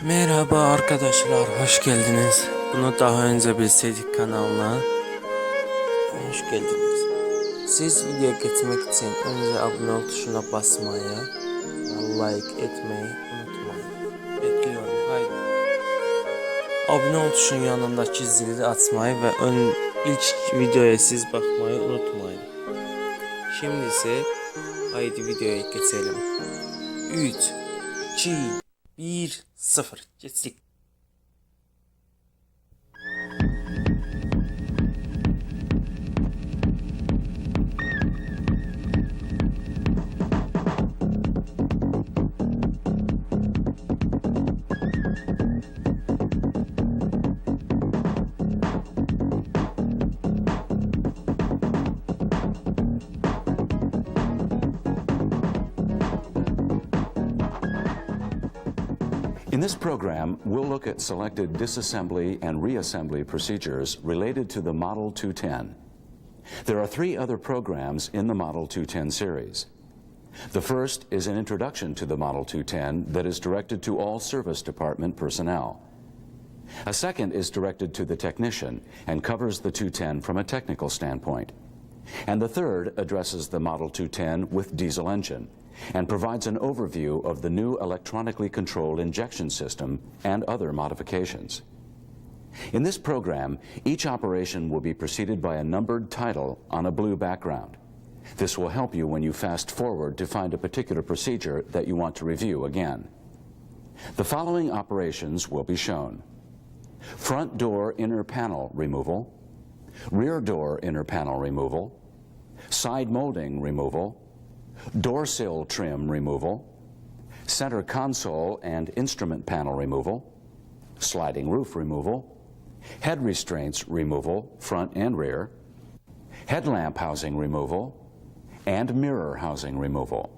Merhaba arkadaşlar, hoş geldiniz. Bunu daha önce bilseydik kanalına hoş geldiniz. Siz video geçmek için önce abone ol tuşuna basmayı ve like etmeyi unutmayın. Bekliyorum, haydi. Abone ol tuşunun yanındaki zili de açmayı ve ilk videoya siz bakmayı unutmayın. Şimdi ise haydi videoya geçelim. 3, 2, 1, 0. Geçtik. In this program, we'll look at selected disassembly and reassembly procedures related to the Model 210. There are three other programs in the Model 210 series. The first is an introduction to the Model 210 that is directed to all service department personnel. A second is directed to the technician and covers the 210 from a technical standpoint. And the third addresses the Model 210 with diesel engine and provides an overview of the new electronically controlled injection system and other modifications. In this program, each operation will be preceded by a numbered title on a blue background. This will help you when you fast forward to find a particular procedure that you want to review again. The following operations will be shown: front door inner panel removal, rear door inner panel removal, side molding removal, door sill trim removal, center console and instrument panel removal, sliding roof removal, head restraints removal, front and rear, headlamp housing removal, and mirror housing removal.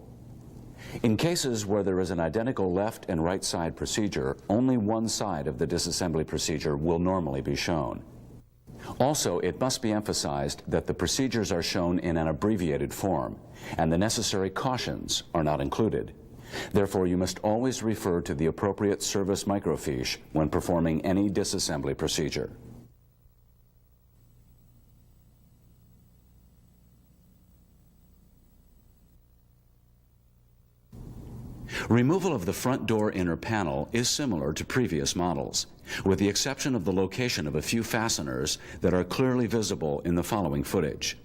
In cases where there is an identical left and right side procedure, only one side of the disassembly procedure will normally be shown. Also, it must be emphasized that the procedures are shown in an abbreviated form, and the necessary cautions are not included. Therefore, you must always refer to the appropriate service microfiche when performing any disassembly procedure. Removal of the front door inner panel is similar to previous models, with the exception of the location of a few fasteners that are clearly visible in the following footage.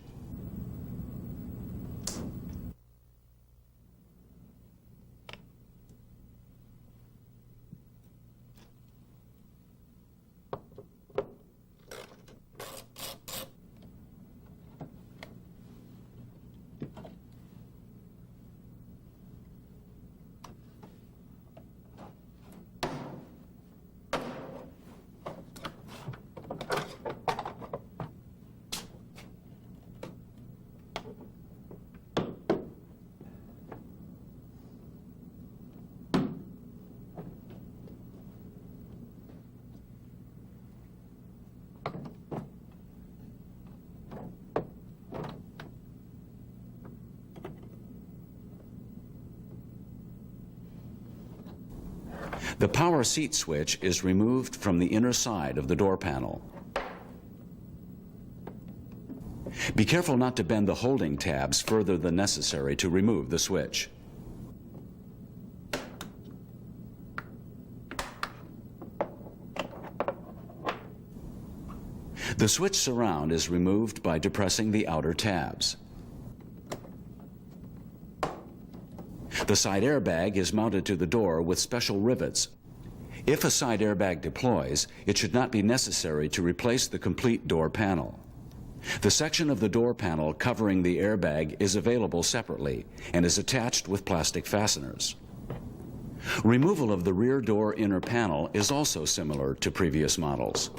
The power seat switch is removed from the inner side of the door panel. Be careful not to bend the holding tabs further than necessary to remove the switch. The switch surround is removed by depressing the outer tabs. The side airbag is mounted to the door with special rivets. If a side airbag deploys, it should not be necessary to replace the complete door panel. The section of the door panel covering the airbag is available separately and is attached with plastic fasteners. Removal of the rear door inner panel is also similar to previous models.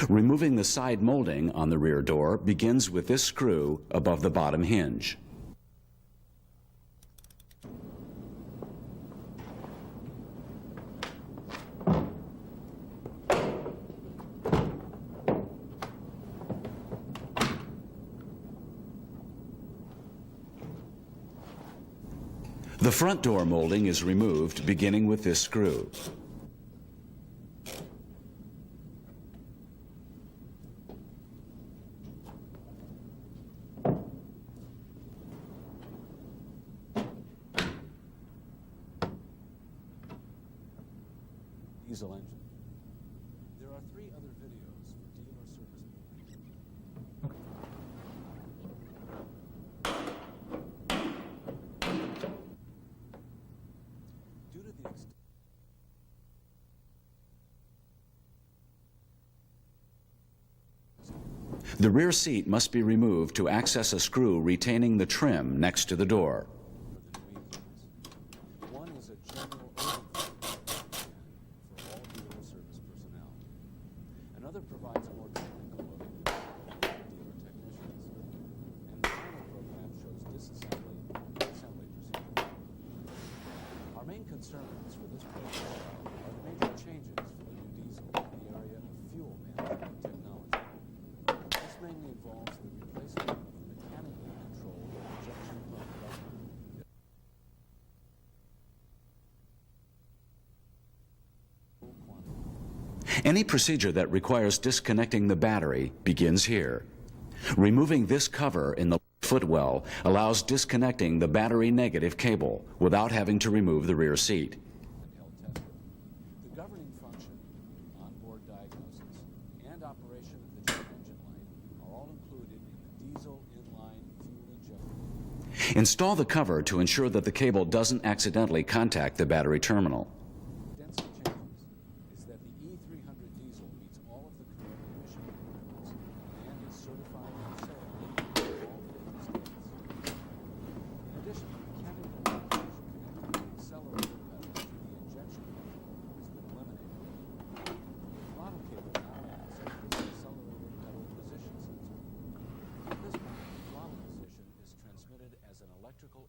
Removing the side molding on the rear door begins with this screw above the bottom hinge. The front door molding is removed beginning with this screw. Diesel engine. There are 3 other videos for dealer service. Due to the The rear seat must be removed to access a screw retaining the trim next to the door. One is a general overview for all dealer service personnel. Another provides a more technical look at dealer technicians. And the final program shows disassembly and assembly procedures. Our main concerns for this program are the major changes for the new diesel in the area of fuel management technology. This mainly involves the replacement of the mechanically controlled injection pump governor. Any procedure that requires disconnecting the battery begins here. Removing this cover in the footwell allows disconnecting the battery negative cable without having to remove the rear seat. The governing function, onboard diagnosis, and operation of the jet engine light are all included in the diesel inline fuel injector. Install the cover to ensure that the cable doesn't accidentally contact the battery terminal.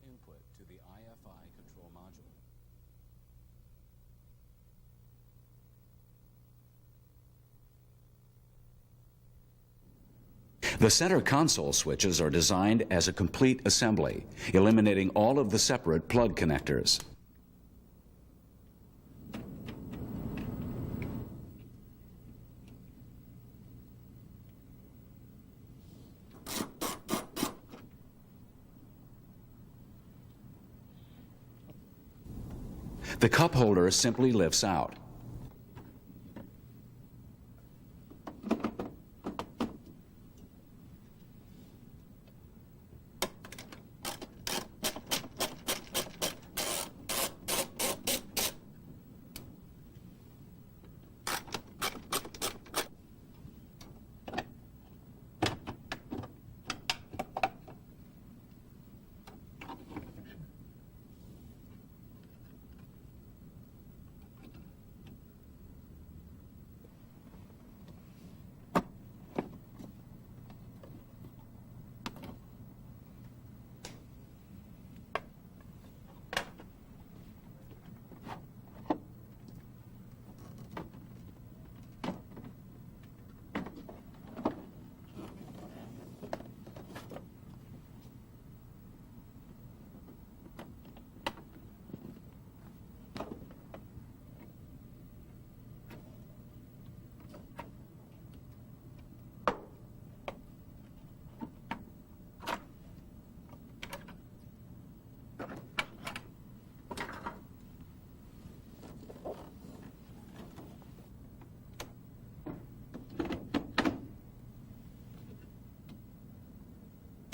Input to the IFI control module. The center console switches are designed as a complete assembly, eliminating all of the separate plug connectors. The cup holder simply lifts out.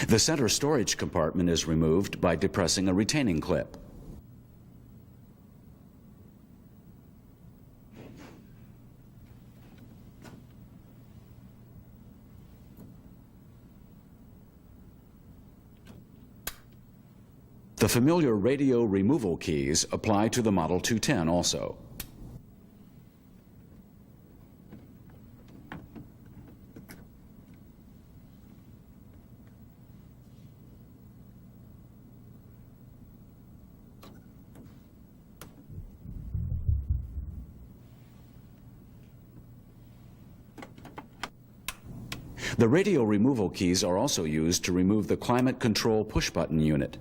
The center storage compartment is removed by depressing a retaining clip. The familiar radio removal keys apply to the Model 210 also. The radio removal keys are also used to remove the climate control push-button unit.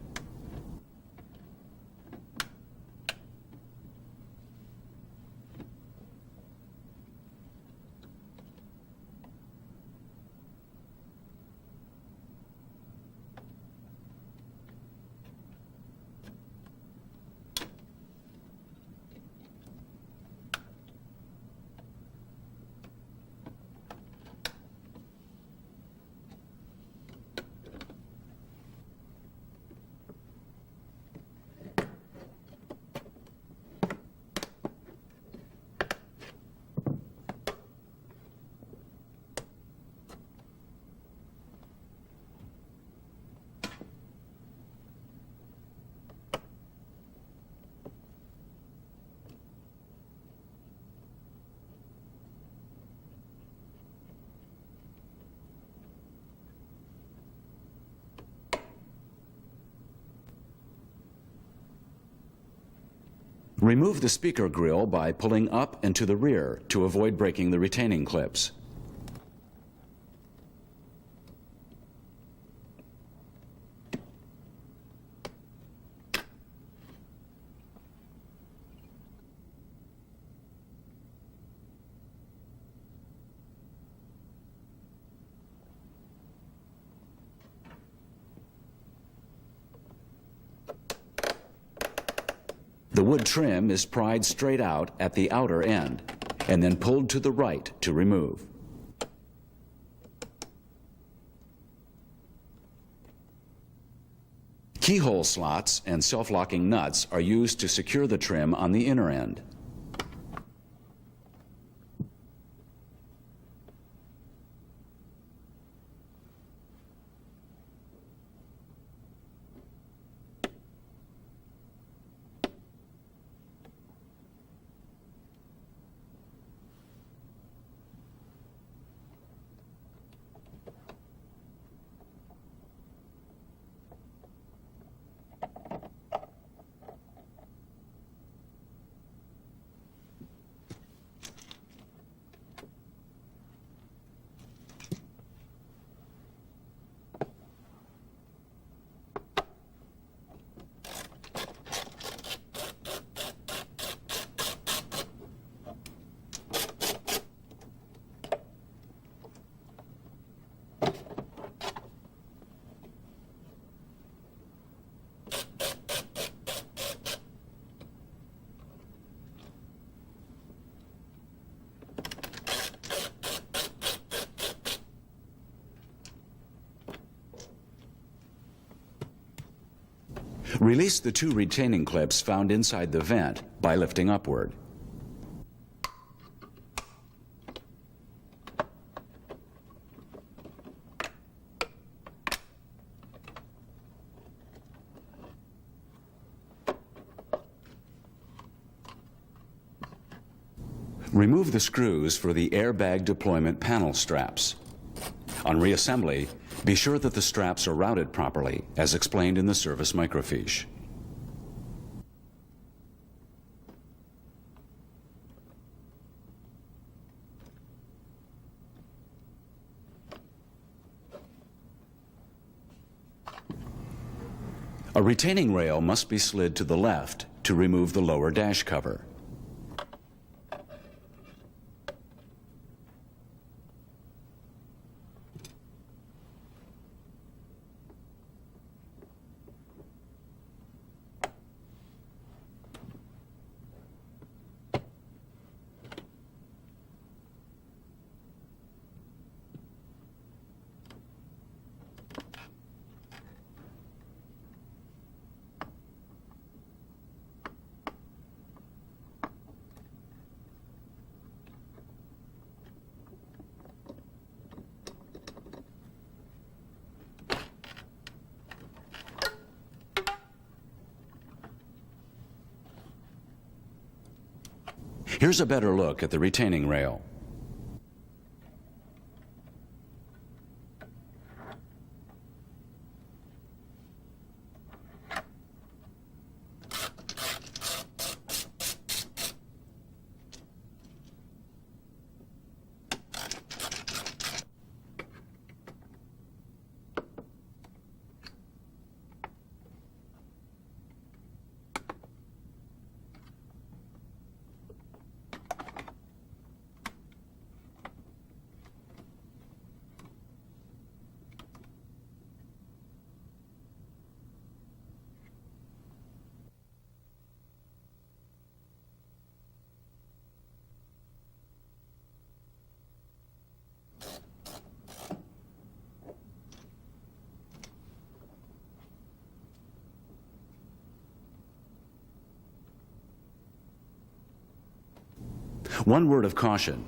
Remove the speaker grill by pulling up and to the rear to avoid breaking the retaining clips. The wood trim is pried straight out at the outer end and then pulled to the right to remove. Keyhole slots and self-locking nuts are used to secure the trim on the inner end. Release the two retaining clips found inside the vent by lifting upward. Remove the screws for the airbag deployment panel straps. On reassembly, be sure that the straps are routed properly, as explained in the service microfiche. A retaining rail must be slid to the left to remove the lower dash cover. Here's a better look at the retaining rail. One word of caution.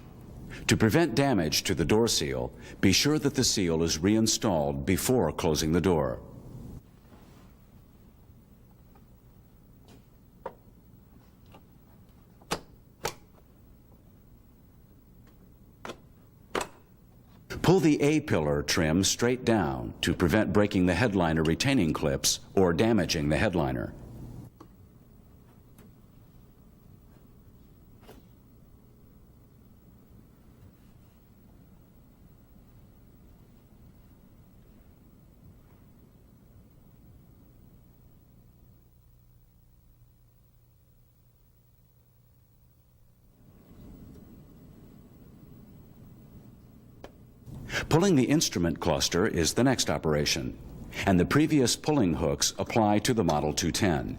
To prevent damage to the door seal, be sure that the seal is reinstalled before closing the door. Pull the A-pillar trim straight down to prevent breaking the headliner retaining clips or damaging the headliner. Pulling the instrument cluster is the next operation, and the previous pulling hooks apply to the Model 210.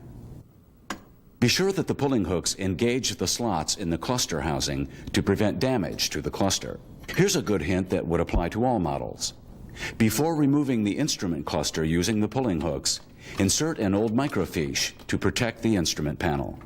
Be sure that the pulling hooks engage the slots in the cluster housing to prevent damage to the cluster. Here's a good hint that would apply to all models. Before removing the instrument cluster using the pulling hooks, insert an old microfiche to protect the instrument panel.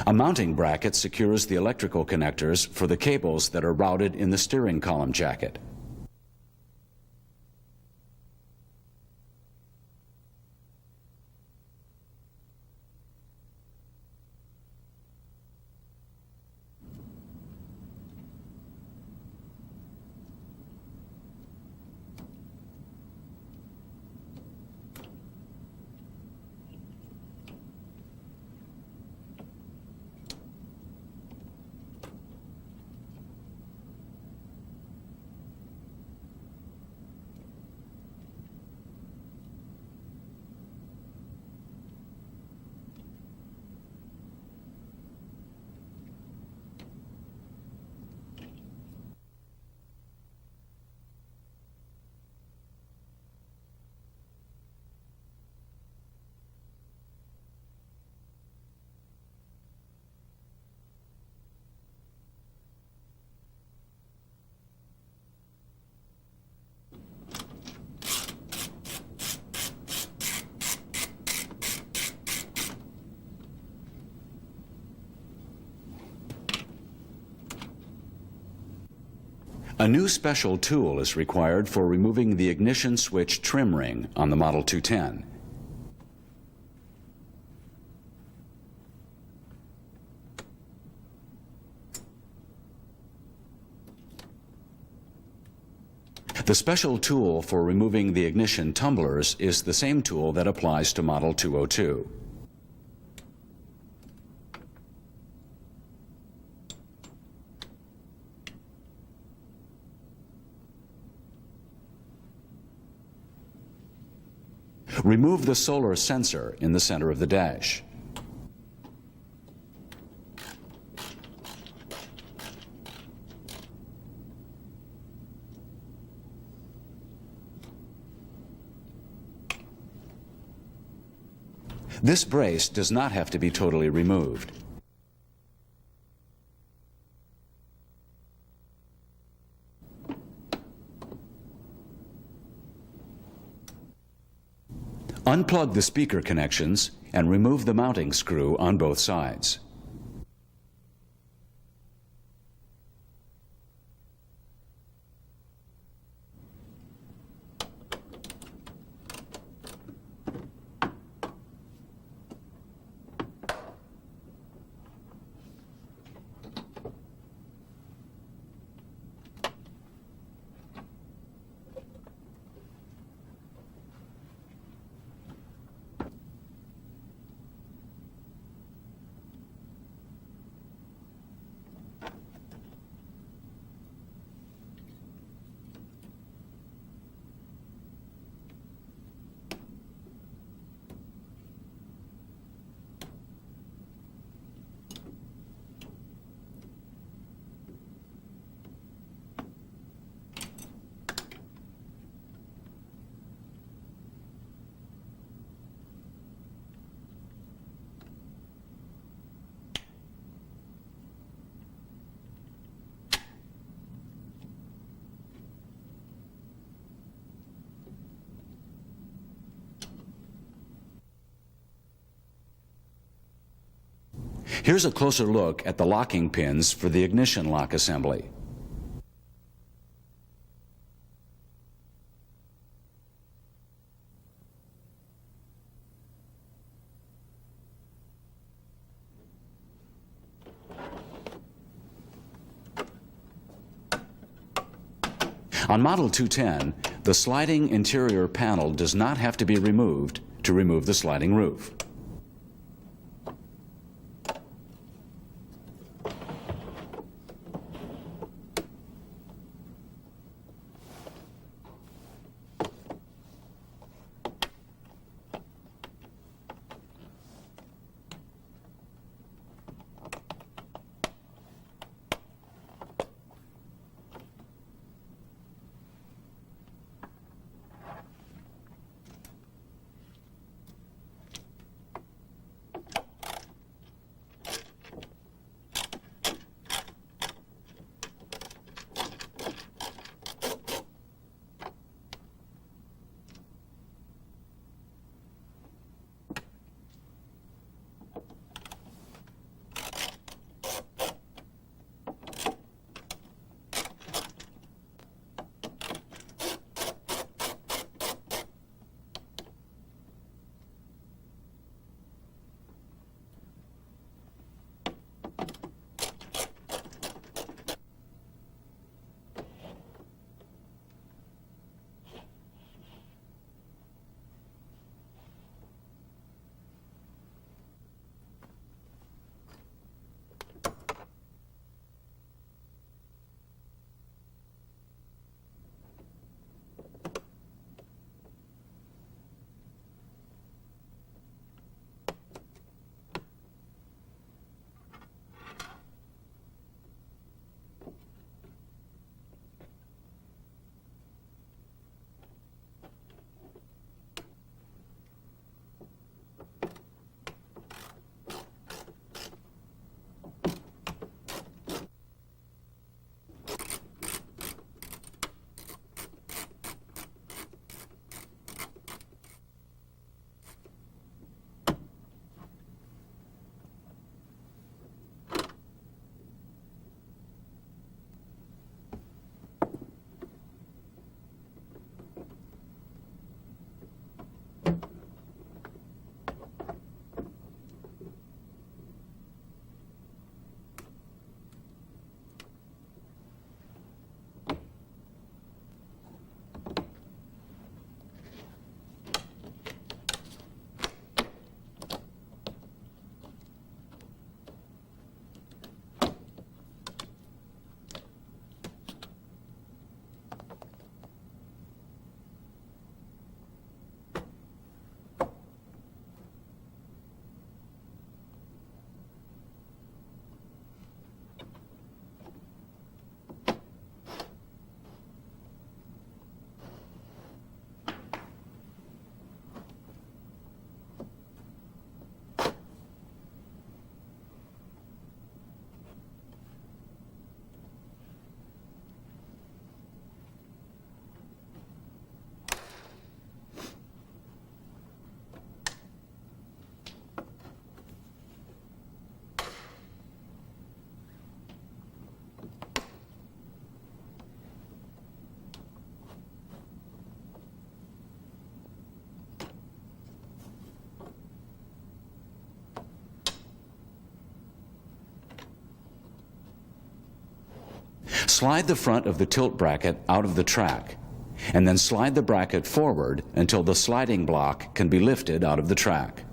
A mounting bracket secures the electrical connectors for the cables that are routed in the steering column jacket. A new special tool is required for removing the ignition switch trim ring on the Model 210. The special tool for removing the ignition tumblers is the same tool that applies to Model 202. Remove the solar sensor in the center of the dash. This brace does not have to be totally removed. Unplug the speaker connections and remove the mounting screw on both sides. Here's a closer look at the locking pins for the ignition lock assembly. On Model 210, the sliding interior panel does not have to be removed to remove the sliding roof. Slide the front of the tilt bracket out of the track, and then slide the bracket forward until the sliding block can be lifted out of the track.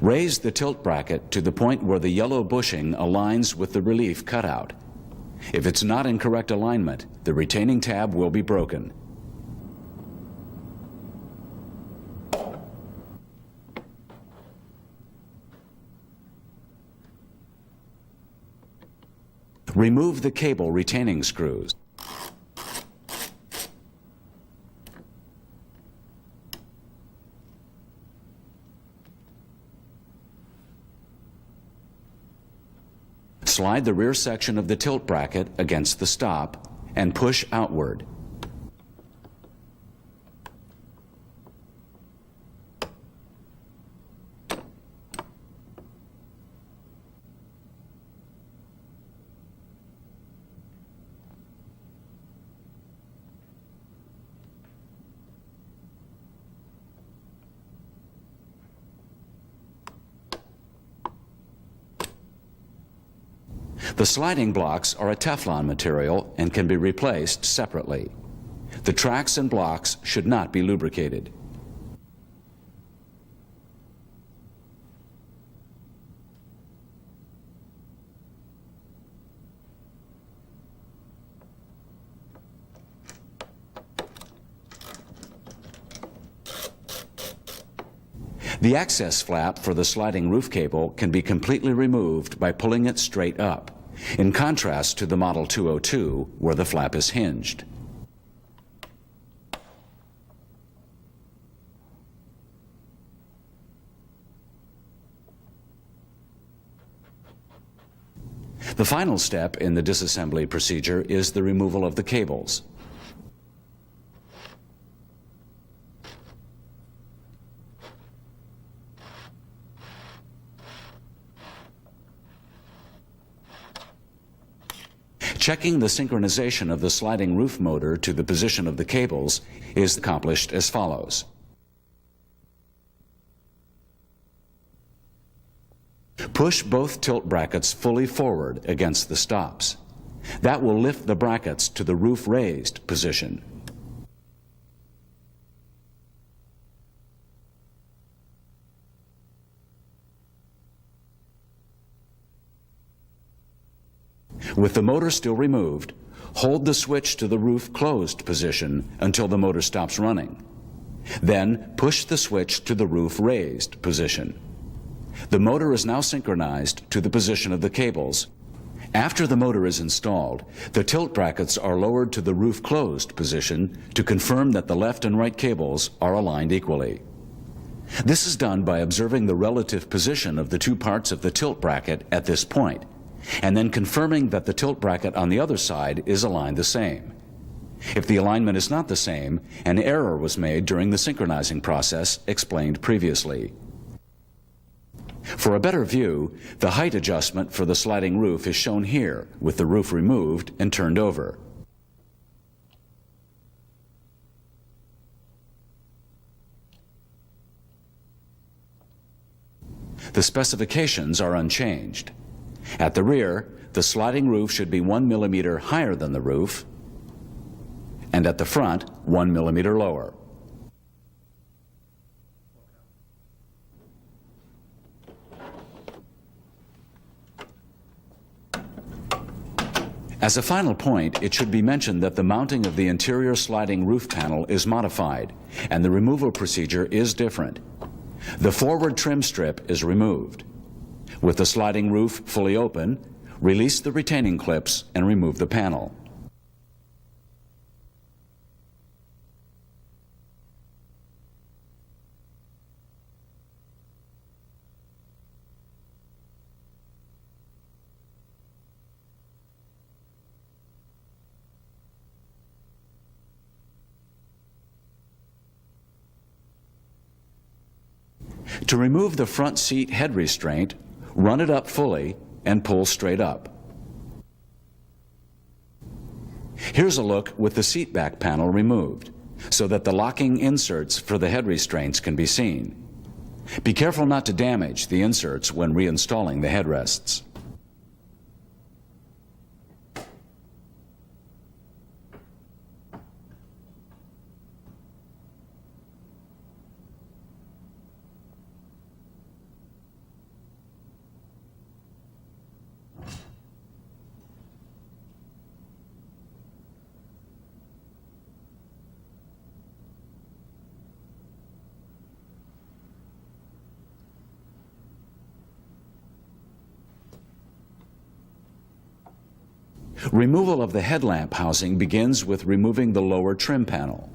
Raise the tilt bracket to the point where the yellow bushing aligns with the relief cutout. If it's not in correct alignment, the retaining tab will be broken. Remove the cable retaining screws. Slide the rear section of the tilt bracket against the stop and push outward. The sliding blocks are a Teflon material and can be replaced separately. The tracks and blocks should not be lubricated. The access flap for the sliding roof cable can be completely removed by pulling it straight up, in contrast to the Model 202, where the flap is hinged. The final step in the disassembly procedure is the removal of the cables. Checking the synchronization of the sliding roof motor to the position of the cables is accomplished as follows. Push both tilt brackets fully forward against the stops. That will lift the brackets to the roof raised position. With the motor still removed, hold the switch to the roof closed position until the motor stops running. Then push the switch to the roof raised position. The motor is now synchronized to the position of the cables. After the motor is installed, the tilt brackets are lowered to the roof closed position to confirm that the left and right cables are aligned equally. This is done by observing the relative position of the two parts of the tilt bracket at this point, and then confirming that the tilt bracket on the other side is aligned the same. If the alignment is not the same, an error was made during the synchronizing process explained previously. For a better view, the height adjustment for the sliding roof is shown here, with the roof removed and turned over. The specifications are unchanged. At the rear, the sliding roof should be 1 millimeter higher than the roof, and at the front, 1 millimeter lower. As a final point, it should be mentioned that the mounting of the interior sliding roof panel is modified, and the removal procedure is different. The forward trim strip is removed. With the sliding roof fully open, release the retaining clips and remove the panel. To remove the front seat head restraint, run it up fully and pull straight up. Here's a look with the seat back panel removed. so that the locking inserts for the head restraints can be seen. Be careful not to damage the inserts when reinstalling the headrests. Removal of the headlamp housing begins with removing the lower trim panel.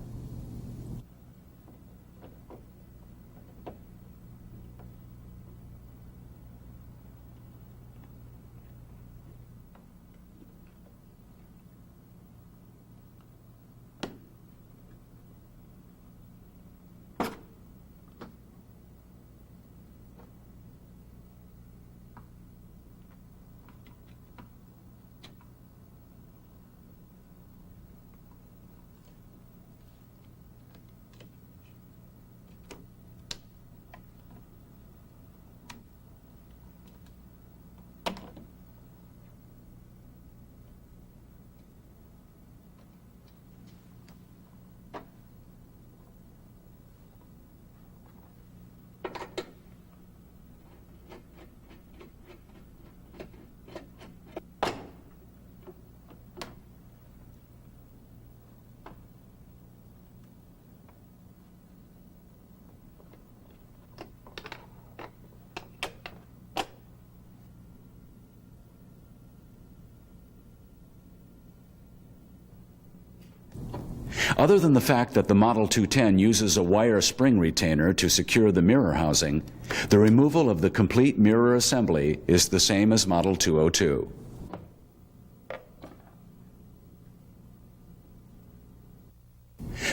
Other than the fact that the Model 210 uses a wire spring retainer to secure the mirror housing, the removal of the complete mirror assembly is the same as Model 202.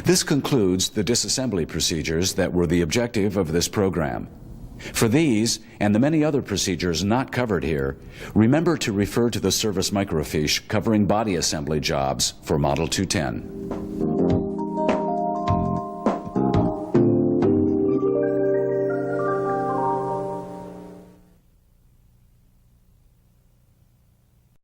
This concludes the disassembly procedures that were the objective of this program. For these, and the many other procedures not covered here, remember to refer to the service microfiche covering body assembly jobs for Model 210.